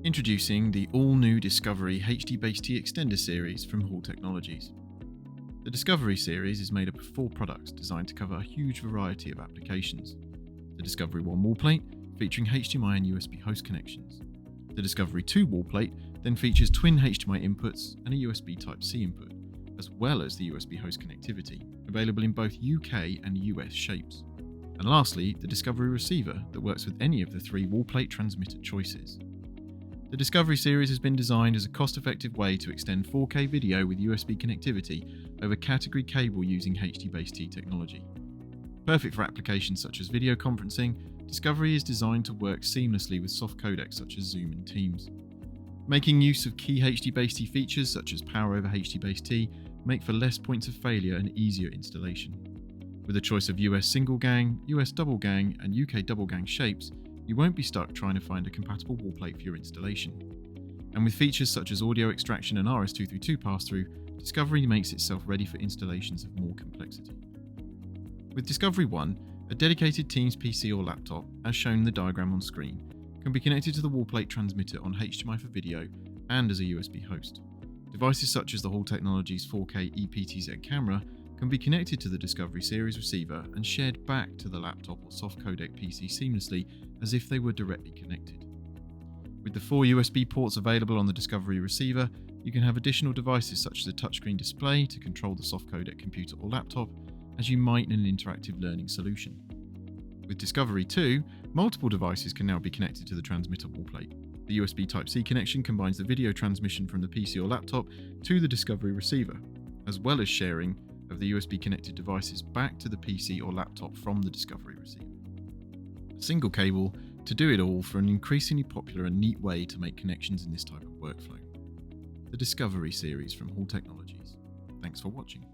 Introducing the all-new Discovery HDBaseT Extender series from Hall Technologies. The Discovery series is made up of 4 products designed to cover a huge variety of applications. The Discovery 1 wall plate, featuring HDMI and USB host connections. The Discovery 2 wall plate then features twin HDMI inputs and a USB Type-C input, as well as the USB host connectivity, available in both UK and US shapes. And lastly, the Discovery receiver that works with any of the 3 wall plate transmitter choices. The Discovery series has been designed as a cost-effective way to extend 4K video with USB connectivity over category cable using HDBaseT technology. Perfect for applications such as video conferencing, Discovery is designed to work seamlessly with soft codecs such as Zoom and Teams. Making use of key HDBaseT features such as power over HDBaseT make for less points of failure and easier installation. With a choice of US single gang, US double gang and UK double gang shapes, you won't be stuck trying to find a compatible wall plate for your installation. And with features such as audio extraction and RS-232 pass-through, Discovery makes itself ready for installations of more complexity. With Discovery 1, a dedicated Teams PC or laptop, as shown in the diagram on screen, can be connected to the wall plate transmitter on HDMI for video and as a USB host. Devices such as the Hall Technologies 4K EPTZ camera can be connected to the Discovery series receiver and shared back to the laptop or soft-codec PC seamlessly as if they were directly connected. With the 4 USB ports available on the Discovery receiver, you can have additional devices such as a touchscreen display to control the soft-codec computer or laptop, as you might in an interactive learning solution. With Discovery 2, multiple devices can now be connected to the transmitter wall plate. The USB Type-C connection combines the video transmission from the PC or laptop to the Discovery receiver, as well as sharing of the USB connected devices back to the PC or laptop from the Discovery receiver. A single cable to do it all for an increasingly popular and neat way to make connections in this type of workflow. The Discovery series from Hall Technologies. Thanks for watching.